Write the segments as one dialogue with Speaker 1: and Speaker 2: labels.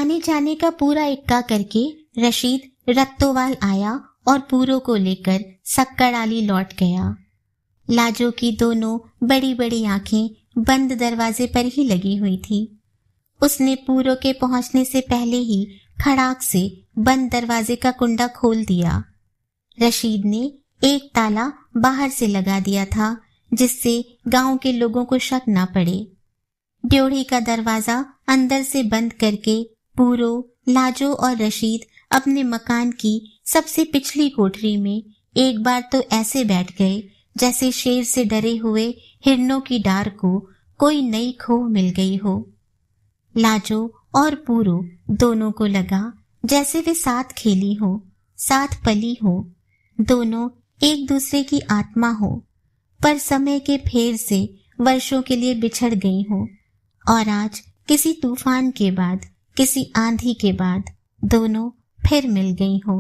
Speaker 1: आने जाने का पूरा इक्का करके रशीद रत्तोवाल आया और पूरो को लेकर सक्कड़ाली लौट गया। लाजो की दोनों बड़ी बड़ी आंखें बंद दरवाजे पर ही लगी हुई थी। उसने पूरो के पहुंचने से पहले ही खड़ाक से बंद दरवाजे का कुंडा खोल दिया। रशीद ने एक ताला बाहर से लगा दिया था जिससे गांव के लोगों को शक न पड़े। ड्योढ़ी का दरवाजा अंदर से बंद करके पूरो, लाजो और रशीद अपने मकान की सबसे पिछली कोठरी में एक बार तो ऐसे बैठ गए जैसे शेर से डरे हुए हिरणों की डार को कोई नई खोह मिल गई हो। लाजो और पूरो दोनों को लगा जैसे वे साथ खेली हो, साथ पली हो, दोनों एक दूसरे की आत्मा हो, पर समय के फेर से वर्षों के लिए बिछड़ गई हो और आज किसी तूफान के बाद, किसी आंधी के बाद दोनों फिर मिल गई हो।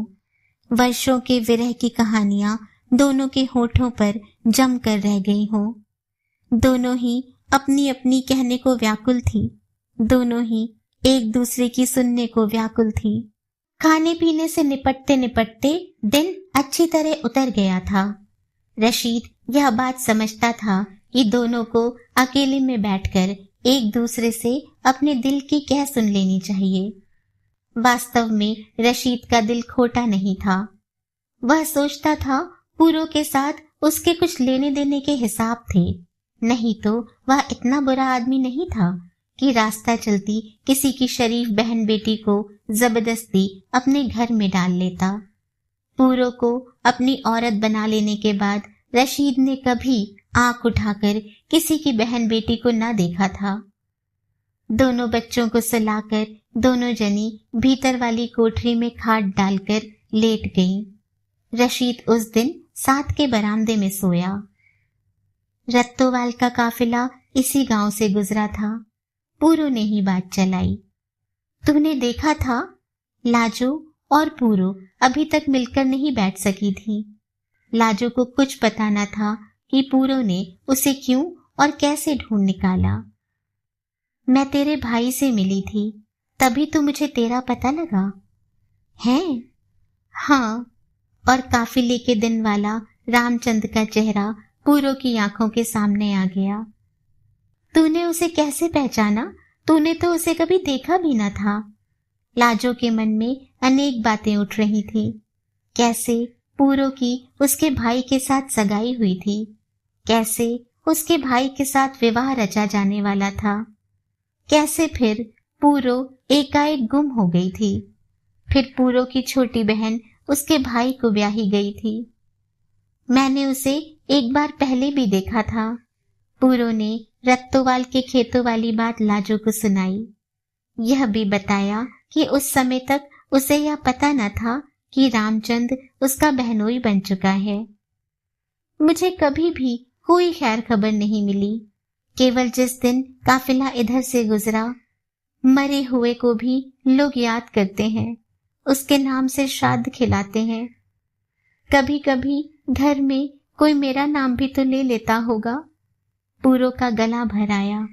Speaker 1: वर्षों के विरह की कहानियां दोनों के होठों पर जम कर रह गई हो। दोनों ही अपनी अपनी कहने को व्याकुल थी, दोनों ही एक दूसरे की सुनने को व्याकुल थी। खाने पीने से निपटते निपटते दिन अच्छी तरह उतर गया था। रशीद यह बात समझता था कि दोनों को अकेले में बैठकर एक दूसरे से अपने दिल की कह सुन लेनी चाहिए। वास्तव में रशीद का दिल खोटा नहीं था। वह सोचता था पूरो के साथ उसके कुछ लेने देने के हिसाब थे, नहीं तो वह इतना बुरा आदमी नहीं था कि रास्ता चलती किसी की शरीफ बहन बेटी को जबरदस्ती अपने घर में डाल लेता। पूरो को अपनी औरत बना लेने के बाद रशीद ने कभी आंख उठाकर किसी की बहन बेटी को न देखा था। दोनों बच्चों को सुलाकर दोनों जनी भीतर वाली कोठरी में खाट डालकर लेट गईं। रशीद उस दिन साथ के बरामदे में सोया। रत्तोवाल का काफिला इसी गांव से गुजरा था। पूरो ने ही बात चलाई। तूने देखा था, लाजो और पूरो अभी तक मिलकर नहीं बैठ सकी थी। लाजो को कुछ पता न था कि पूरो ने उसे क्यों और कैसे ढूंढ निकाला। मैं तेरे भाई से मिली थी, तभी तो मुझे तेरा पता लगा है। हाँ, और काफिले के दिन वाला रामचंद का चेहरा पूरो की आंखों के सामने आ गया। तूने उसे कैसे पहचाना? तूने तो उसे कभी देखा भी न था। लाजो के मन में अनेक बातें उठ रही थी। कैसे पूरो की उसके भाई के साथ सगाई हुई थी, कैसे उसके भाई के साथ विवाह रचा जाने वाला था, कैसे फिर पूरो एकाएक गुम हो गई थी, फिर पूरो की छोटी बहन उसके भाई को ब्याही गई थी। मैंने उसे एक बार पहले भी देखा था। पूरो ने रत्तोवाल के खेतों वाली बात लाजो को सुनाई। यह भी बताया कि उस समय तक उसे यह पता न था कि रामचंद उसका बहनोई बन चुका है। मुझे कभी भी कोई खैर खबर नहीं मिली। केवल जिस दिन काफिला इधर से गुजरा, मरे हुए को भी लोग याद करते हैं, उसके नाम से श्राद्ध खिलाते हैं। कभी कभी घर में कोई मेरा नाम भी तो ले लेता होगा। पूरो का गला भर आया।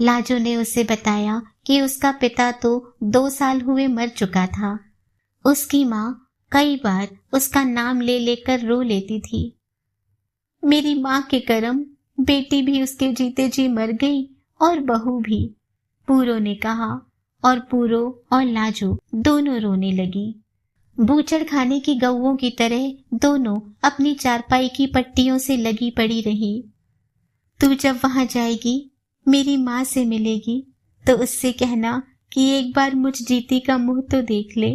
Speaker 1: लाजो ने उसे बताया कि उसका पिता तो 2 साल हुए मर चुका था। उसकी माँ कई बार उसका नाम ले लेकर रो लेती थी। मेरी माँ के कर्म, बेटी भी उसके जीते जी मर गई और बहू भी, पूरो ने कहा, और पूरो और लाजो दोनों रोने लगी। बूचड़ खाने की गौओं की तरह दोनों अपनी चारपाई की पट्टियों से लगी पड़ी रही। तू जब वहां जाएगी, मेरी माँ से मिलेगी, तो उससे कहना कि एक बार मुझ जीती का मुंह तो देख ले।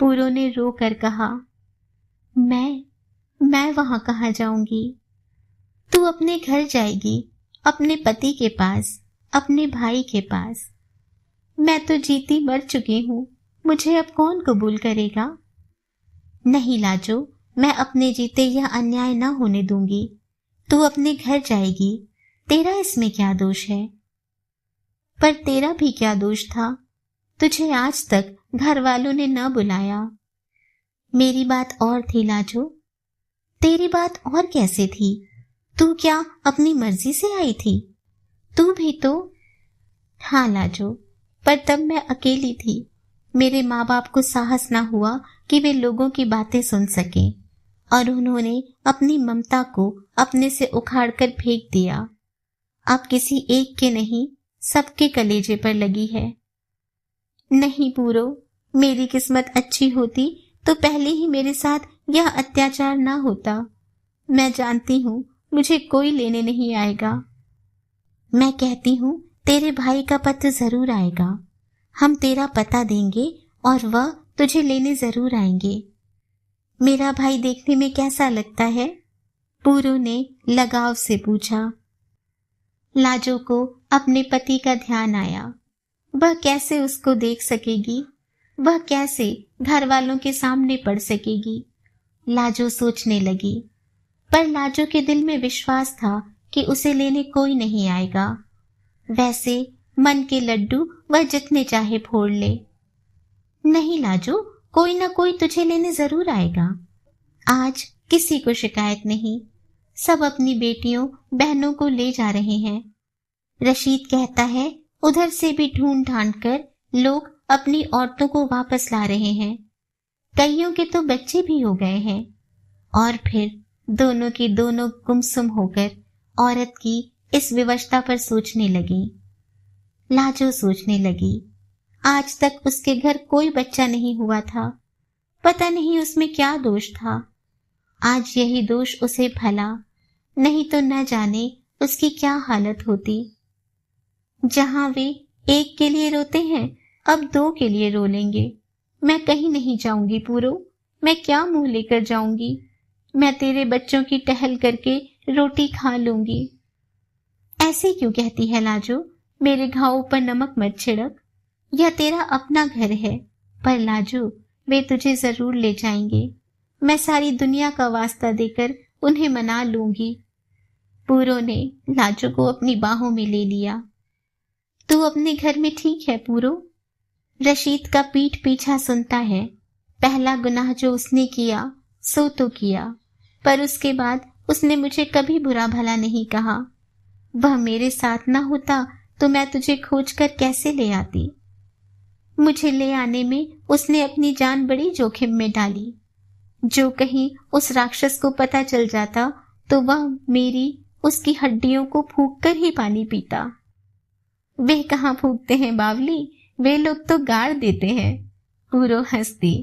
Speaker 1: पूरो ने रो कर कहा। मैं वहां कहाँ जाऊंगी? तू अपने घर जाएगी, अपने पति के पास, अपने भाई के पास। मैं तो जीती मर चुकी हूँ, मुझे अब कौन कबूल करेगा? नहीं लाजो, मैं अपने जीते यह अन्याय न होने दूंगी। तू अपने घर जाएगी, तेरा इसमें क्या दोष है? पर तेरा भी क्या दोष था? तुझे आज तक घर वालों ने न बुलाया। मेरी बात और थी लाजो। तेरी बात और कैसे थी? तू क्या अपनी मर्जी से आई थी? तू भी तो। हाँ लाजो, पर तब मैं अकेली थी। मेरे माँ बाप को साहस ना हुआ कि वे लोगों की बातें सुन सकें और उन्होंने अपनी ममता को अपने से उखाड़कर फेंक दिया। अब किसी एक के नहीं, सबके कलेजे पर लगी है। नहीं पूरो, मेरी किस्मत अच्छी होती तो पहले ही मेरे साथ यह अत्याचार ना होता। मैं जानती हूँ मुझे कोई लेने नहीं आएगा। मैं कहती हूँ तेरे भाई का पत्र जरूर आएगा। हम तेरा पता देंगे और वह तुझे लेने जरूर आएंगे। मेरा भाई देखने में कैसा लगता है? पूरो ने लगाव से पूछा। लाजो को अपने पति का ध्यान आया। वह कैसे उसको देख सकेगी? वह कैसे घर वालों के सामने पड़ सकेगी? लाजो सोचने लगी। पर लाजो के दिल में विश्वास था कि उसे लेने कोई नहीं आएगा। वैसे मन के लड्डू वह जितने चाहे फोड़ ले। नहीं लाजो, कोई ना कोई तुझे लेने जरूर आएगा। आज किसी को शिकायत नहीं। सब अपनी बेटियों बहनों को ले जा रहे हैं। रशीद कहता है उधर से भी ढूंढ ढांड कर लोग अपनी औरतों को वापस ला रहे हैं। कईयों के तो बच्चे भी हो गए हैं। और फिर दोनों की दोनों गुमसुम होकर औरत की इस विवशता पर सोचने लगी। लाजो सोचने लगी, आज तक उसके घर कोई बच्चा नहीं हुआ था। पता नहीं उसमें क्या दोष था। आज यही दोष उसे भला, नहीं तो न जाने उसकी क्या हालत होती। जहां वे एक के लिए रोते हैं, अब दो के लिए रो लेंगे। मैं कहीं नहीं जाऊंगी पूरो, मैं क्या मुंह लेकर जाऊंगी? मैं तेरे बच्चों की टहल करके रोटी खा लूंगी। ऐसे क्यों कहती है लाजो? मेरे घावों पर नमक मत छिड़क। यह तेरा अपना घर है। पर लाजो, वे तुझे जरूर ले जाएंगे। मैं सारी दुनिया का वास्ता देकर उन्हें मना लूंगी। पूरो ने लाजो को अपनी बाहों में ले लिया। तू अपने घर में ठीक है पूरो? रशीद का पीठ पीछा सुनता है। पहला गुनाह जो उसने किया सो तो किया, पर उसके बाद उसने मुझे कभी बुरा भला नहीं कहा। वह मेरे साथ ना होता तो मैं तुझे खोजकर कैसे ले आती? मुझे ले आने में उसने अपनी जान बड़ी जोखिम में डाली। जो कहीं उस राक्षस को पता चल जाता तो वह मेरी उसकी हड्डियों को फूंक कर ही पानी पीता। वे कहाँ फूंकते हैं बावली, वे लोग तो गाड़ देते हैं। पूरो हंस दी।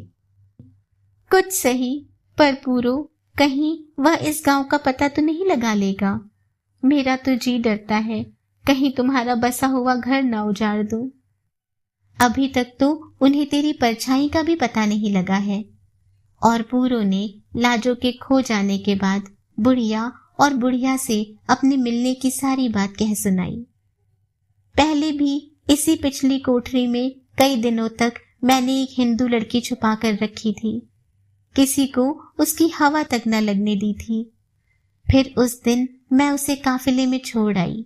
Speaker 1: कुछ सही, पर पूरो, कहीं वह इस गांव का पता तो नहीं लगा लेगा। मेरा तो जी डरता है कहीं तुम्हारा बसा हुआ घर ना उजाड़ दूं। अभी तक तो उन्हें तेरी परछाई का भी पता नहीं लगा है। और पूरो ने लाजो के खो जाने के बाद बुढ़िया और बुढ़िया से अपने मिलने की सारी बात कह सुनाई। पहले भी इसी पिछली कोठरी में कई दिनों तक मैंने एक हिंदू लड़की छुपा कर रखी थी। किसी को उसकी हवा तक न लगने दी थी। फिर उस दिन मैं उसे काफिले में छोड़ आई।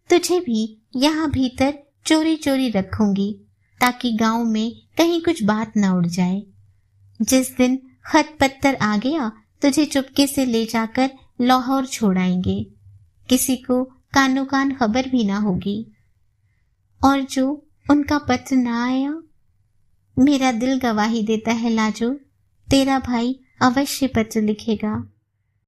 Speaker 1: तुझे भी यहाँ भीतर चोरी चोरी रखूंगी ताकि गांव में कहीं कुछ बात न उड़ जाए। जिस दिन खत पत्तर आ गया तुझे चुपके से ले जाकर लाहौर छोड़ाएंगे। किसी को कानो कान खबर भी ना होगी। और जो उनका पत्र ना आया, मेरा दिल गवाही देता है लाजो, तेरा भाई अवश्य पत्र लिखेगा।